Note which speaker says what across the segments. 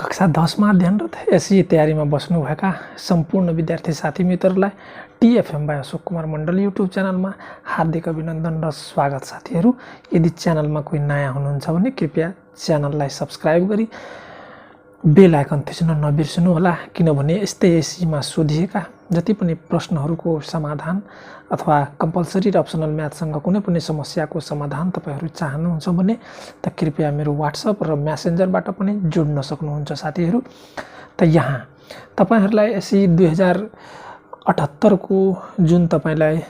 Speaker 1: कक्षा 10 मा अध्ययनरत एसई तयारीमा बस्नुभएका सम्पूर्ण विद्यार्थी साथी मित्रहरूलाई TFM by Ashok Kumar Mandal youtube च्यानलमा हार्दिक अभिनन्दन र स्वागत। साथीहरू, यदि च्यानलमा कोही नयाँ हुनुहुन्छ भने कृपया च्यानललाई सब्स्क्राइब गरी बेल आइकन थिच्न नबिर्सनु होला, किनभने यस्तै एसईमा सोधिएका जति पनि प्रश्नहरूको समाधान अथवा कम्पलसरी र अप्सनल म्याथसँग कुनै पनि समस्याको समाधान तपाईहरू चाहनुहुन्छ भने त कृपया मेरो व्हाट्सएप र म्यासेन्जरबाट पनि जोड्न सक्नुहुन्छ। साथीहरू, त यहाँ तपाईहरूलाई एसई 2078 को जुन तपाईलाई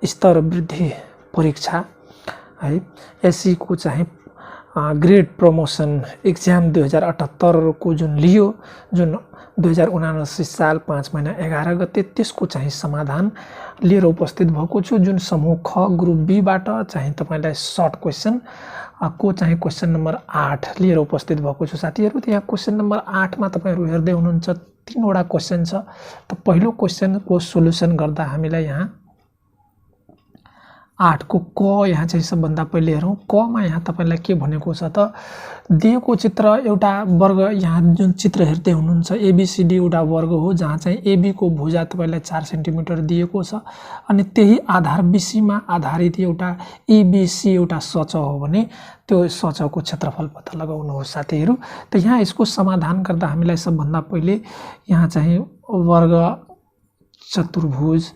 Speaker 1: स्तर वृद्धि परीक्षा है एसई को चाहिँ ग्रेड प्रमोसन एक्जाम 2078 को जुन लियो, जुन 2079 साल 5 महिना 11 गते, त्यसको चाहिँ समाधान लिएर उपस्थित भएको छु। जुन समूह ख ग्रुप बी बाट चाहिँ तपाईलाई सर्ट क्वेशन को चाहिँ क्वेशन नम्बर 8 लिएर उपस्थित भएको छु। साथीहरू, यहाँ क्वेशन नम्बर 8 मा तपाईहरु हेर्दै हुनुहुन्छ 3 वटा क्वेशन छ। त पहिलो क्वेशन को सोलुसन गर्दा हामीलाई यहाँ 8 को क यहाँ चाहिँ सबभन्दा पहिले हेरौँ। क मा यहाँ तपाईलाई के भनेको छ त, दिएको चित्र एउटा वर्ग, यहाँ जुन चित्र हेर्दै हुनुहुन्छ एबीसीडी एउटा वर्ग हो, जहाँ चाहिँ एबी को भुजा तपाईलाई 4 सेन्टिमिटर दिएको छ अनि त्यही आधार बीसी मा आधारित एउटा एबीसी एउटा सच हो भने त्यो सचको क्षेत्रफल पत्ता लगाउनुहोस्। साथीहरू, त यहाँ यसको समाधान गर्दा हामीलाई सबभन्दा पहिले यहाँ चाहिँ वर्ग चतुर्भुज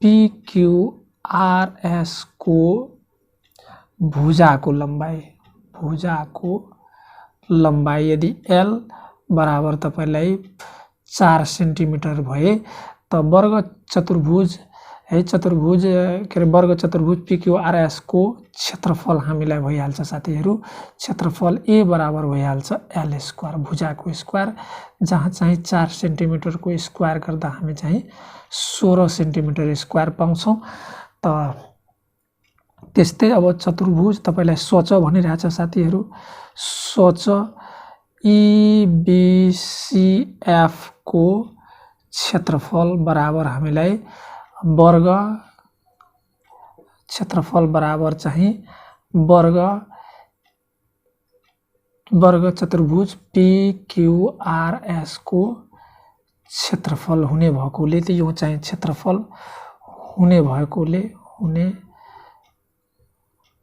Speaker 1: PQRS को भुजाको लम्बाई यदि L बराबर तपाईलाई 4 सेन्टिमिटर भए त वर्ग चतुर्भुज के रे वर्ग चतुर्भुज PQRS को क्षेत्रफल हामीलाई भइहाल्छ। साथीहरू, क्षेत्रफल A बराबर भइहाल्छ L स्क्वायर, भुजाको स्क्वायर, जहाँ चाहिँ 4 सेन्टिमिटर को स्क्वायर गर्दा हामी चाहिँ 16 सेन्टिमिटर स्क्वायर पाउँछौं। त त्यस्तै अब चतुर्भुज तपाईलाई सोच भनिरहेछ। साथीहरू, सोच EBCF को क्षेत्रफल बराबर हामीलाई वर्ग क्षेत्रफल बराबर चाहिँ वर्ग चतुर्भुज PQRS को क्षेत्रफल हुने भएकोले, त यो चाहिँ क्षेत्रफल हुने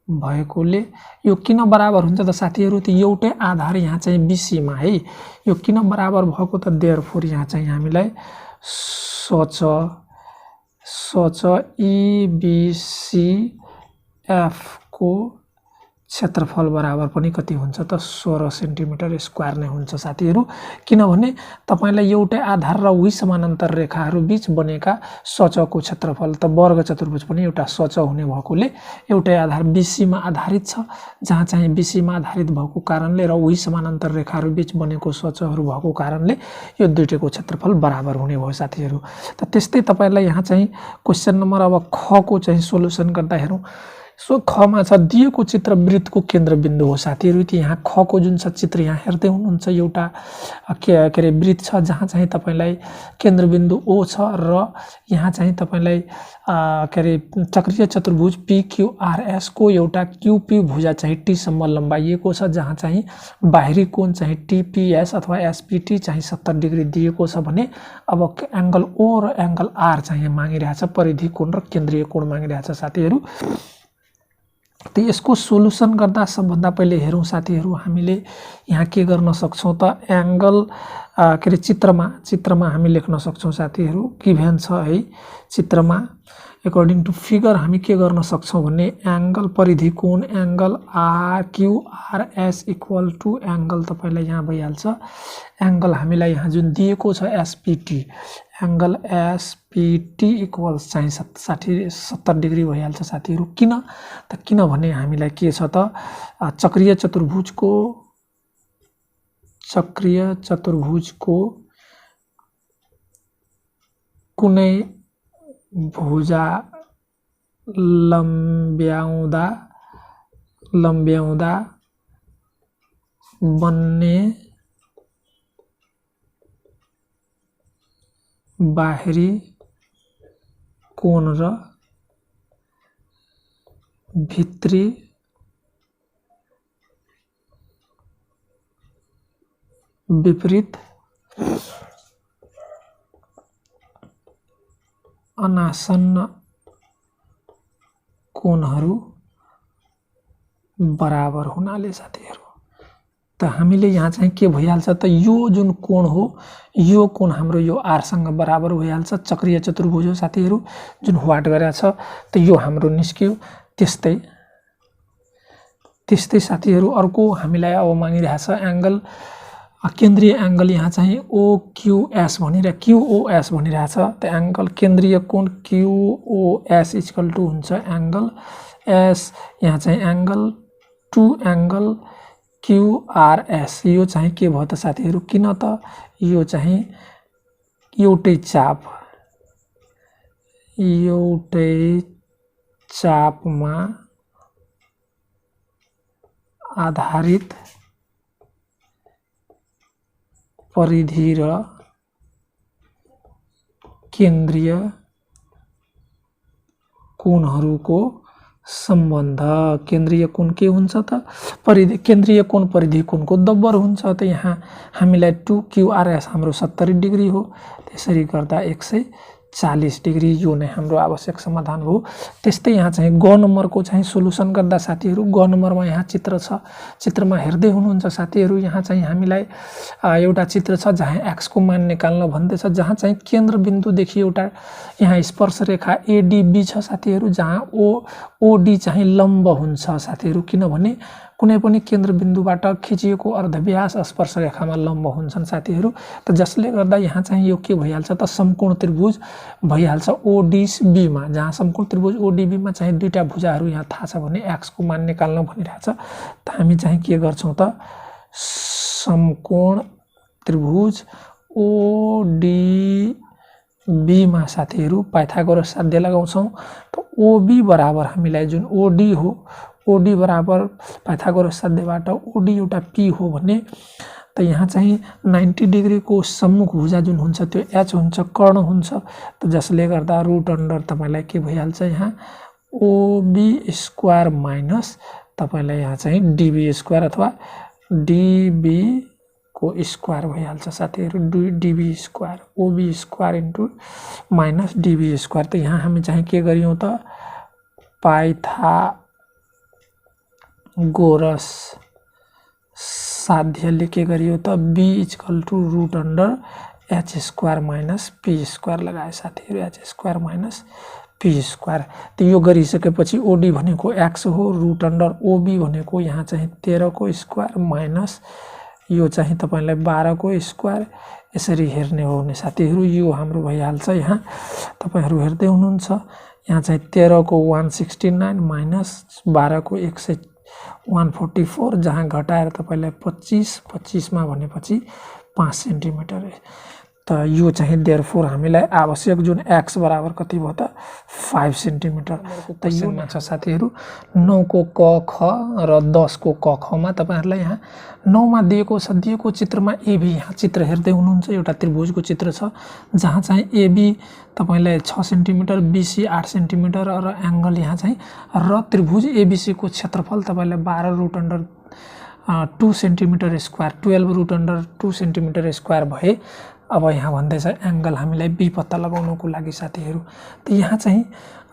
Speaker 1: भएकोले यो किन बराबर हुन्छ त साथीहरू, त एउटै आधार यहाँ चाहिँ बीसी मा है, यो किन बराबर भएको त, देयरफोर यहाँ चाहिँ हामीलाई सोच EBCF को क्षेत्रफल बराबर पनि कति हुन्छ त 16 सेन्टिमिटर स्क्वायर नै हुन्छ। साथीहरू, किनभने तपाईलाई एउटै आधार र उही समानान्तर रेखाहरू बीच बनेका सचको क्षेत्रफल, त वर्ग चतुर्भुज पनि एउटा सच हुने भएकोले एउटै आधार बीसी मा आधारित छ, जहाँ चाहिँ बीसी मा आधारित भएको कारणले र उही समानान्तर रेखाहरू बीच बनेको सचहरू भएको कारणले यो दुईटैको क्षेत्रफल बराबर हुने भयो। साथीहरू, त त्यस्तै तपाईलाई यहाँ चाहिँ क्वेशन नम्बर अब ख को चाहिँ सोलुसन गर्दा हेरौँ। सो ख मा छ दिएको चित्र वृत्तको केन्द्रबिन्दु हो। साथीहरू, यहाँ ख को जुन छ चित्र यहाँ हेर्दै हुनुहुन्छ, एउटा के रे वृत्त छ, जहाँ चाहिँ तपाईलाई केन्द्रबिन्दु O छ र यहाँ चाहिँ तपाईलाई के रे चक्रीय चतुर्भुज PQRS को एउटा QP भुजा चाहिँ T सम्म लम्बाइएको छ, जहाँ चाहिँ बाहिरी कोण चाहिँ TPS अथवा SPT चाहिँ 70 डिग्री दिएको छ भने अब एंगल O र एंगल R चाहिँ मागिरहेछ, परिधि कोण र केन्द्रीय कोण मागिरहेछ। साथीहरू, त यसको सोलुसन गर्दा सबभन्दा पहिले हेरौँ। साथीहरू, हामीले यहाँ के गर्न सक्छौं त, एंगल के रे चित्रमा हामी लेख्न सक्छौं। साथीहरू, गिभन छ है, चित्रमा अकॉर्डिंग टू फिगर हामी के गर्न सक्छौं भने एंगल परिधि कोण angle QRS equal to angle तपाईलाई यहाँ भइहाल्छ, एंगल हामीलाई यहाँ जुन दिएको छ SPT, एंगल SPT इक्वल्स चाहिँ 70 डिग्री भइहाल्छ। साथीहरू, किनभने हामीलाई के छ त, चक्रीय चतुर्भुजको कुनै भुजा लम्ब्याउँदा बन्ने बाहिरी कोण र भित्री विपरीत अनासन्न कोणहरू बराबर हुनाले साथीहरु त हामीले यहाँ चाहिँ के भइहाल्छ त यो जुन कोण हो यो कोण हाम्रो यो r सँग बराबर भइहाल्छ। चक्रीय चतुर्भुज हो साथीहरु जुन व्हाट गरेछ त यो हाम्रो निस्क्यो। त्यस्तै साथीहरु अर्को हामीलाई अब मागिरहेछ एंगल केन्द्रीय एंगल यहाँ चाहिँ OQS QOS भनिरहेछ त एंगल केन्द्रीय कोण QOS इक्वल टु हुन्छ एंगल S यहाँ चाहिँ एंगल टु एंगल QRS यो चाहिँ के भयो त साथीहरु किन त यो चाहिँ एउटै चापमा आधारित परिधि र केन्द्रीय कोणहरूको सम्बन्ध। केन्द्रीय कोण के हुन्छ त परिधि केन्द्रीय कोण परिधि कोणको बराबर हुन्छ त यहाँ हामीलाई 2QRS हाम्रो 70 डिग्री हो त्यसरी गर्दा 140 डिग्री यो नै हाम्रो आवश्यक समाधान हो। त्यस्तै यहाँ चाहिँ ग नम्बरको चाहिँ सोलुसन गर्दा साथीहरु ग नम्बरमा यहाँ चित्र छ। चित्रमा हेर्दै हुनुहुन्छ साथीहरु यहाँ चाहिँ हामीलाई एउटा चित्र छ जहाँ x को मान निकाल्न भन्दैछ जहाँ चाहिँ केन्द्र बिन्दुदेखि एउटा यहाँ स्पर्श रेखा ADB छ साथीहरु जहाँ OD चाहिँ लम्ब हुन्छ साथीहरु किनभने कुनै पनि केन्द्र बिन्दुबाट खिचिएको अर्धव्यास स्पर्श रेखामा लम्ब हुन्छन् साथीहरु त जसले गर्दा यहाँ चाहिँ यो के भइहाल्छ त समकोण त्रिभुज भइहाल्छ ODB मा जहाँ समकोण त्रिभुज ODB मा चाहिँ दुईटा भुजाहरू यहाँ थाहा छ भने x को मान निकाल्न भनिरहेछ त हामी चाहिँ के गर्छौं त समकोण त्रिभुज ODB मा साथीहरु पाइथागोरस साध्य लगाउँछौं त OB बराबर हामीलाई जुन OD हो OD बराबर पाइथागोरस साध्यबाट OD एउटा P हो भने त यहाँ चाहिँ 90 डिग्री को सम्मुख भुजा जुन हुन्छ त्यो h हुन्छ कर्ण हुन्छ त जसले गर्दा रुट अन्डर तपाईलाई के भइहाल्छ यहाँ OB स्क्वायर माइनस तपाईलाई यहाँ चाहिँ DB स्क्वायर अथवा DB को स्क्वायर भइहाल्छ साथीहरु DB square OB square into minus DB square त यहाँ हामी चाहिँ के गरियौं त पाइथागोरस साध्यले के गरियो त B equal to root under h square minus p square लगाए साथीहरु h square minus p square त यो गरिसकेपछि OD भनेको x हो रुट अन्डर OB भनेको यहाँ चाहिँ 13 को स्क्वायर माइनस यो चाहिँ तपाईलाई 12 को स्क्वायर यसरी हेर्ने हो भने साथीहरु यो हाम्रो भइहाल्छ। यहाँ तपाईहरु हेर्दै हुनुहुन्छ यहाँ चाहिँ 13 को 169 माइनस 12 को 144 जहाँ घटाएर तपाईलाई 25 मा भनेपछि 5 सेन्टिमिटर त यो चाहिँ देयरफोर हामीलाई आवश्यक जुन x बराबर कति भयो त 5 सेन्टिमिटर त यो छ साथीहरु 9 को क ख र 10 को क ख मा तपाईहरुलाई यहाँ 9 मा दिएको चित्रमा AB यहाँ चित्र हेर्दै हुनुहुन्छ एउटा त्रिभुजको चित्र छ जहाँ चाहिँ AB तपाईलाई 6 सेन्टिमिटर BC 8 सेन्टिमिटर र एंगल यहाँ चाहिँ र त्रिभुज ABC को क्षेत्रफल तपाईलाई 12 root under 2 centimetre square 12 root under 2 centimetre square भए अब यहाँ भन्दैछ एंगल हामीलाई B पत्ता लगाउनको लागि साथीहरु त यहाँ चाहिँ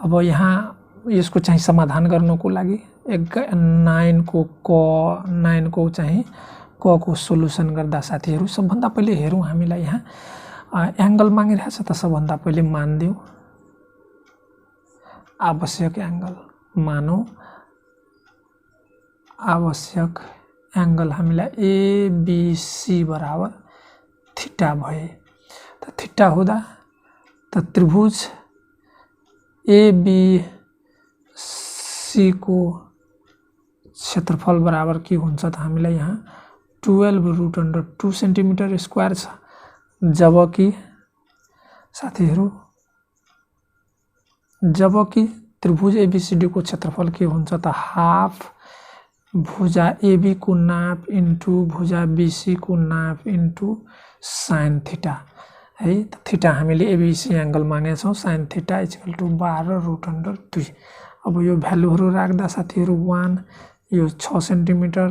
Speaker 1: अब यहाँ यसको चाहिँ समाधान गर्नको लागि 9 को चाहिँ क को सोलुसन गर्दा साथीहरु सबभन्दा पहिले हेरौं हामीलाई यहाँ एंगल मागिरहेछ त सबभन्दा पहिले मान दियौ आवश्यक एंगल मानौ आवश्यक एंगल हामीलाई ABC बराबर थीटा भए त थीटा हुँदा त त्रिभुज ABC को क्षेत्रफल बराबर के हुन्छ त हामीलाई यहाँ 12 रुट अन्डर 2 सेन्टिमिटर स्क्वायर छ जबकि साथीहरु जबकि त्रिभुज ABCD को क्षेत्रफल के हुन्छ त हाफ भुजा AB को नाप इन्टु भुजा BC को नाप इन्टु sin थीटा है त थीटा हामीले ABC एंगल मागेका छौं sin theta equal to 12 root under 2 अब यो भ्यालुहरु राख्दा साथीहरु 1 यो 6 सेन्टिमिटर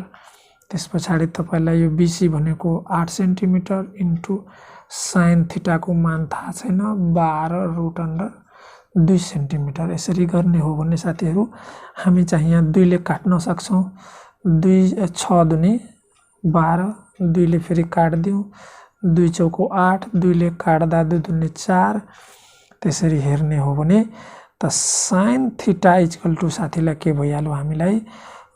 Speaker 1: त्यस पछाडि तपाईलाई यो BC भनेको 8 सेन्टिमिटर इन्टु साइन थीटाको मान थाहा छैन 12√2 सेन्टिमिटर यसरी गर्ने हो भने साथीहरु हामी चाहिँ यहाँ 2 ले काट्न सक्छौं 2 6 दुनी 12 2 ले फेरि काट दिउँ 2 चौको 8 2 ले काट्दा 2 दुनी 4 त्यसरी हेर्ने हो भने त साइन थीटा इक्वल टु साथीलाई के भइहाल्यो हामीलाई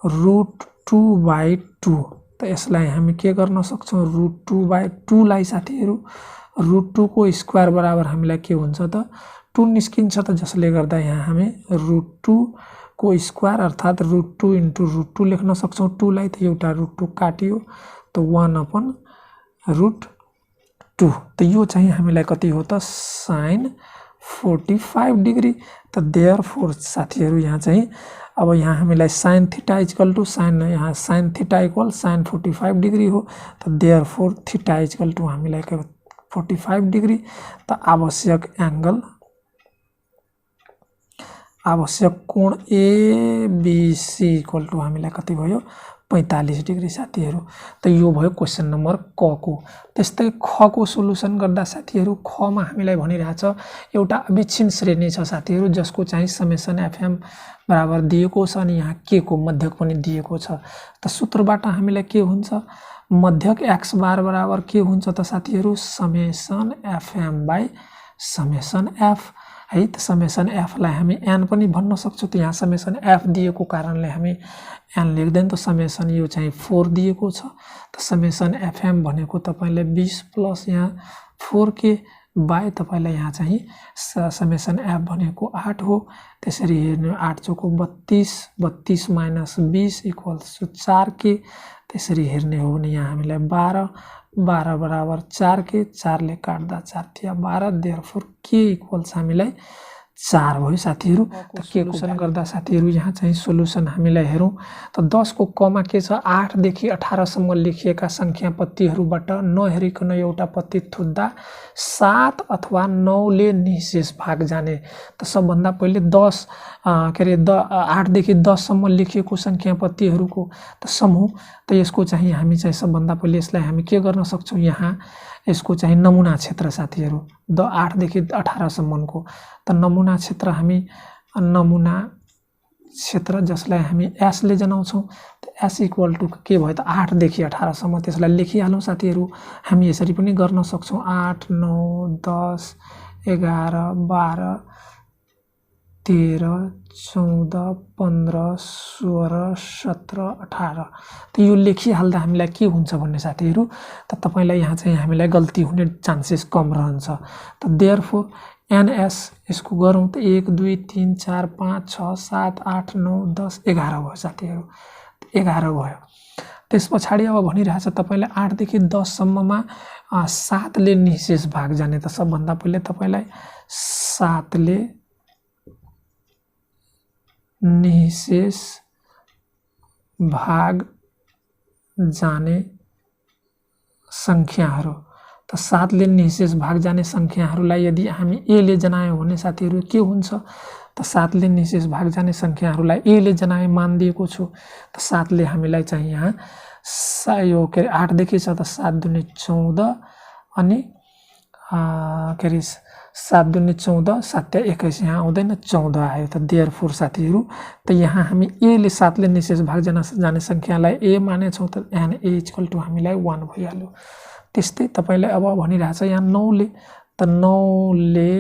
Speaker 1: √2/2 त यसलाई हामी के गर्न सक्छौं √2/2 लाई साथीहरु √2 को स्क्वायर बराबर हामीलाई के हुन्छ त 2 निस्किन्छ त जसले गर्दा यहाँ हामी √2 को स्क्वायर अर्थात √2 इन्टु √2 लेख्न सक्छौं 2 लाई त एउटा √2 काटियो त 1/√2 त यो चाहिँ हामीलाई कति हो त साइन 45 डिग्री त देयरफोर साथीहरु यहाँ चाहिँ अब यहाँ हामीलाई sine theta equal to sine यहाँ sine theta equal sine 45 degree हो त देयरफोर थीटा इक्वल टु हामीलाई 45 डिग्री त आवश्यक कोण ABC इक्वल टु हामीलाई कति भयो 45 डिग्री साथीहरु त यो भयो क्वेशन नम्बर क को त्यस्तै ख को सोलुसन गर्दा साथीहरु ख मा हामीलाई भनिरहेछ एउटा अविच्छिन्न श्रेणी छ साथीहरु जसको चाहिँ समेसन FM बराबर दिएको छ अनि यहाँ k को मध्यक पनि दिएको छ त सूत्रबाट हामीलाई के हुन्छ मध्यक x बार बराबर के हुन्छ त साथीहरु summation FM by summation f है त समेसन f लाई हामी n पनि भन्न सक्छौं त यहाँ समेसन f दिएको कारणले हामी n लेख्दैन त समेसन यो चाहिँ 4 दिएको छ त समेसन fm भनेको तपाईले 20 प्लस यहाँ 4k बाइ तपाईलाई यहाँ चाहिँ समेसन f भनेको 8 हो त्यसरी हेर्नु 8 चौको 32 32 माइनस 20 इक्वल्स टु 4k त्यसरी हेर्ने हो भने यहाँ हामीलाई 12 12 बराबर 4k 4 ले काट्दा 4 थिया 12 देयरफोर k इक्वल्स हामीलाई 4 भयो साथीहरु त के क्वेशन गर्दा साथीहरु यहाँ चाहिँ सोलुसन हामीलाई हेरौं त 10 को क मा के छ 8 देखि 18 सम्म लेखिएका संख्या पत्तीहरुबाट नहेरिकन एउटा पत्ती थुत्दा 7 अथवा 9 ले निशेष भाग जाने त सबभन्दा पहिले 10 के रे 8 देखि 10 सम्म लेखिएको संख्या पत्तीहरुको त समूह त यसको चाहिँ हामी चाहिँ सबभन्दा पहिले यसलाई हामी के गर्न सक्छौं यहाँ यसको चाहिँ नमुना क्षेत्र साथीहरु 8 देखि 18 सम्मको त नमुना क्षेत्र हामी नमुना क्षेत्र जसलाई हामी s ले जनाउँछौं त s इक्वल टु के भयो त 8 देखि 18 सम्म त्यसलाई लेखिहालौं साथीहरु हामी यसरी पनि गर्न सक्छौं 8 9 10 11 12 13 14 15 16 17 18 त यो लेखिहाल्दा हामीलाई के हुन्छ भन्ने साथीहरु त तपाईलाई यहाँ चाहिँ हामीलाई गल्ती हुने चान्सेस कम रहन्छ त देयरफोर ns यसको गरौं त 1 2 3 4 5 6 7 8 9 10 11 भयो साथीहरु 11 भयो त्यसपछि अब भनिरहेछ तपाईलाई 8 देखि 10 सम्ममा 7 ले निशेष भाग जाने त सबभन्दा पहिले तपाईलाई 7 ले निशेष भाग जाने संख्याहरु त 7 ले निशेष भाग जाने संख्याहरुलाई यदि हामी a ले जनायौं भने साथीहरु के हुन्छ त 7 ले निशेष भाग जाने संख्याहरुलाई a ले जनाए मान दिएको छु त 7 ले हामीलाई चाहिँ यहाँ यो के 8 देखि छ त 7 दुनी 14 अनि के रे 7 दुनी 14 7 21 यहाँ आउँदैन 14 आयो त देयरफोर साथीहरु त यहाँ हामी a ले 7 ले निशेष भाग जाने संख्यालाई a मानेछौं त n a इक्वल टु हामीलाई 1 भइहाल्यो त्यस्तै तपाईलाई अब भनिरहेछ यहाँ 9 ले त 9 ले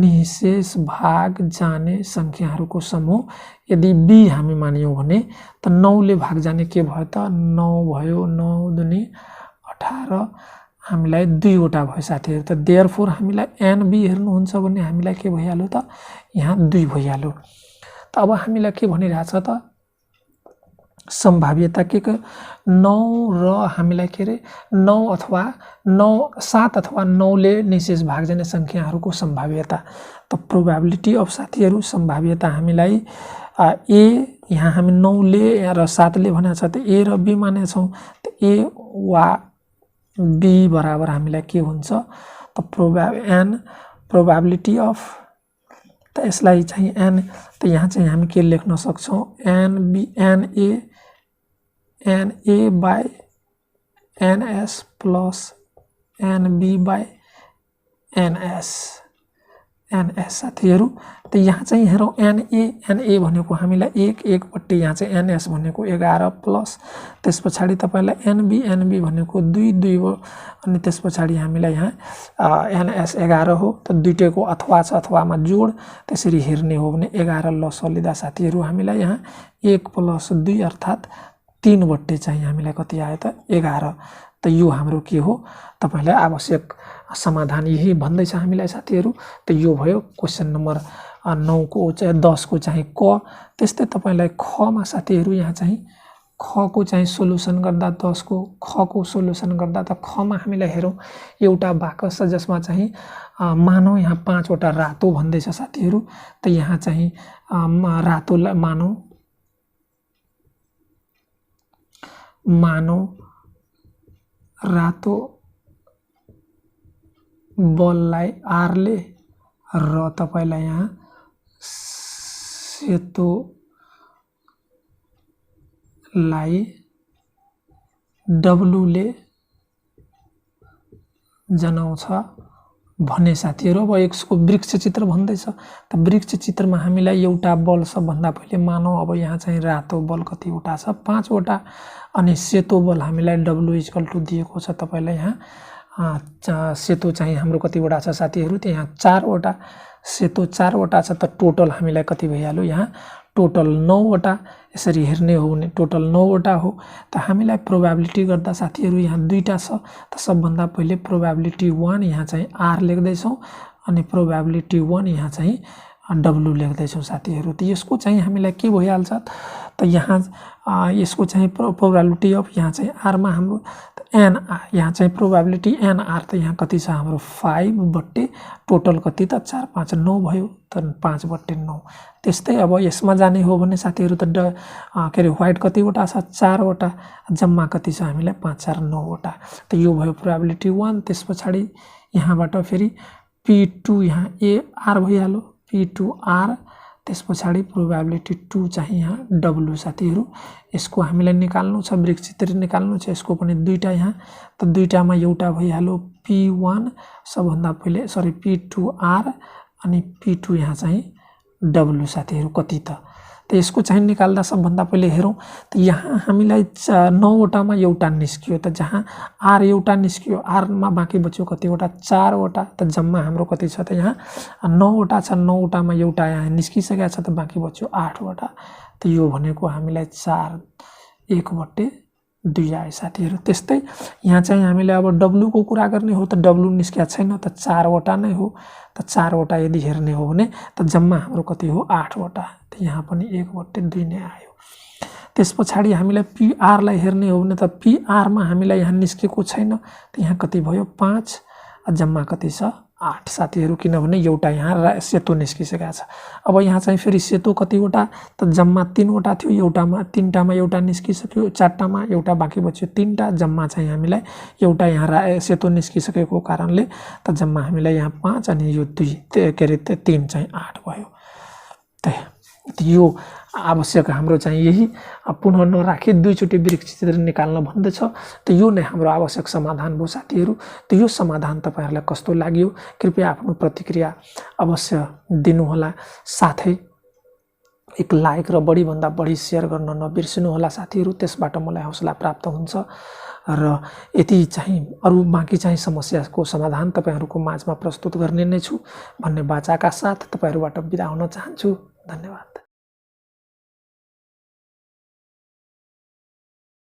Speaker 1: निशेष भाग जाने संख्याहरुको समूह यदि b हामी मानियौं भने त 9 ले भाग जाने के भयो त 9 भयो 9 दुनी 18 हामीलाई 2 वटा भयो साथीहरु त देयरफोर हामीलाई nb हेर्नुहुन्छ भने हामीलाई के भइहाल्यो त यहाँ 2 भइहाल्यो त अब हामीलाई के भनिरहेछ त सम्भाव्यता के 9 र हामीलाई के रे 9 अथवा 9 7 अथवा 9 ले निशेष भाग जाने संख्याहरुको सम्भाव्यता त प्रोबेबिलिटी अफ साथीहरु सम्भाव्यता हामीलाई a यहाँ हामी 9 ले र 7 ले भनेको छ त a र b मानेछौं त a वा b बराबर हामीलाई के हुन्छ त प्रोबेबिलिटी अफ त यसलाई चाहिँ n त यहाँ चाहिँ हामी के लेख्न सक्छौं n a NA by NS plus NB by NS साथीहरू। त यहाँ चाहिँ हेरौँ NA भनेको हामीलाई 1/1 यहाँ चाहिँ NS भनेको 11 प्लस त्यस पछाडि तपाईलाई NB भनेको 2 अनि त्यस पछाडि हामीलाई यहाँ NS 11 हो। त दुईटैको अथवा छ, अथवामा जोड त्यसरी हेर्ने हो भने 11 लसलिँदा साथीहरू हामीलाई यहाँ 1 + 2 अर्थात् 3/, चाहिँ हामीलाई कति आयो त 11। त यो हाम्रो के हो तपाईलाई आवश्यक समाधान यही भन्दैछ हामीलाई साथीहरू। त यो भयो क्वेशन नम्बर 9 को चाहिँ 10 को चाहिँ क। त्यस्तै तपाईलाई ख मा साथीहरू यहाँ चाहिँ ख को चाहिँ सोलुसन गर्दा 10 को ख को सोलुसन गर्दा त ख मा हामीलाई हेरौँ एउटा बाकस छ जसमा चाहिँ मानौ यहाँ 5 वटा रातो भन्दैछ साथीहरू। त यहाँ चाहिँ रातोलाई मानौ रातो बललाई R ले र तपाईलाई यहाँ सेतोलाई W ले जनाउँछ भन्ने साथीहरू। अब यसको वृक्ष चित्र भन्दैछ। त वृक्ष चित्रमा हामीलाई एउटा बल सबभन्दा पहिले मानौ अब यहाँ चाहिँ रातो बल कतिवटा छ 5 वटा अनि सेतो बल हामीलाई W = दिएको छ तपाईलाई यहाँ सेतो चाहिँ हाम्रो कतिवटा छ साथीहरू त यहाँ 4 वटा सेतो 4 वटा छ। त टोटल हामीलाई कति भइहाल्यो यहाँ टोटल 9 वटा। यसरी हेर्ने हो भने टोटल 9 वटा हो। त हामीलाई प्रोबेबिलिटी गर्दा साथीहरू यहाँ दुईटा छ। त सबभन्दा पहिले प्रोबेबिलिटी 1 यहाँ चाहिँ R लेख्दैछौँ अनि प्रोबेबिलिटी 1 यहाँ चाहिँ W लेख्दैछौँ साथीहरू। त यसको चाहिँ हामीलाई के भइहाल्छ त यहाँ यसको चाहिँ प्रोबेबिलिटी अफ यहाँ चाहिँ R मा हाम्रो n यहाँ चाहिँ प्रोबेबिलिटी NR त यहाँ कति छ हाम्रो 5/, टोटल कति त 4 5 9 भयो त 5/9। त्यस्तै अब यसमा जाने हो भने साथीहरू त के अरे व्हाइट कतिवटा छ 4 वटा जम्मा कति छ हामीलाई 5 4 9 वटा। त यो भयो प्रोबेबिलिटी 1। त्यस पछाडि यहाँबाट फेरि P2 यहाँ AR भइहाल्यो P2R। त्यस पछाडि प्रोबेबिलिटी 2 चाहिँ यहाँ W साथीहरू। यसको हामीलाई निकाल्नु छ वृक्ष चित्र निकाल्नु छ। यसको पनि दुईटा यहाँ त दुईटामा एउटा भइहाल्यो P1 सबभन्दा पहिले P2R अनि P2 यहाँ चाहिँ W साथीहरू कति त यसको चाहिँ निकाल्दा सबभन्दा पहिले हेरौँ त यहाँ हामीलाई 9 वटामा एउटा निस्कियो। त जहाँ R एउटा निस्कियो R मा बाँकी बच्यो कतिवटा 4 वटा। त जम्मा हाम्रो कति छ त यहाँ 9 वटा छ। 9 वटामा एउटा यहाँ निस्किसकेको छ त बाँकी बच्यो 8 वटा। त यो भनेको हामीलाई 4 1/2 आयो साथीहरू। त्यस्तै यहाँ चाहिँ हामीले अब W को कुरा गर्ने हो त W निस्किया छैन त 4 वटा नै हो। त 4 वटा यदि हेर्ने हो भने त जम्मा हाम्रो कति हो 8 वटा। त यहाँ पनि 1/2 नै आयो। त्यस पछाडि हामीलाई PR लाई हेर्ने हो भने त PR मा हामीलाई यहाँ निस्केको छैन। त यहाँ कति भयो 5 जम्मा कति छ 8 साथीहरू किनभने एउटा यहाँ सेतो निस्किसकेको छ। अब यहाँ चाहिँ फेरि सेतो कतिवटा त जम्मा 3 वटा थियो। एउटामा 3टामा एउटा निस्किसक्यो 4टामा एउटा बाँकी बच्यो 3टा जम्मा चाहिँ हामीलाई एउटा यहाँ सेतो निस्किसकेको कारणले त जम्मा हामीलाई यहाँ 5 अनि यो 2 के अरे 3 चाहिँ 8 भयो। त यो आवश्यक हाम्रो चाहिँ यही पुनः नराखी दुईचोटि वृक्ष चित्र निकाल्न भन्दैछ। त यो नै हाम्रो आवश्यक समाधान भयो साथीहरू। त यो समाधान तपाईहरुलाई कस्तो लाग्यो कृपया आफ्नो प्रतिक्रिया अवश्य दिनुहोला। साथै एक लाइक र बढी भन्दा बढी शेयर गर्न नबिर्सनु होला साथीहरू। त्यसबाट मलाई हौसला प्राप्त हुन्छ र यति चाहिँ अरु बाँकी चाहिँ समस्याको समाधान तपाईहरुको माझमा प्रस्तुत गर्ने नै छु भन्ने बाचाका साथ तपाईहरुबाट बिदा हुन चाहन्छु। धन्यवाद।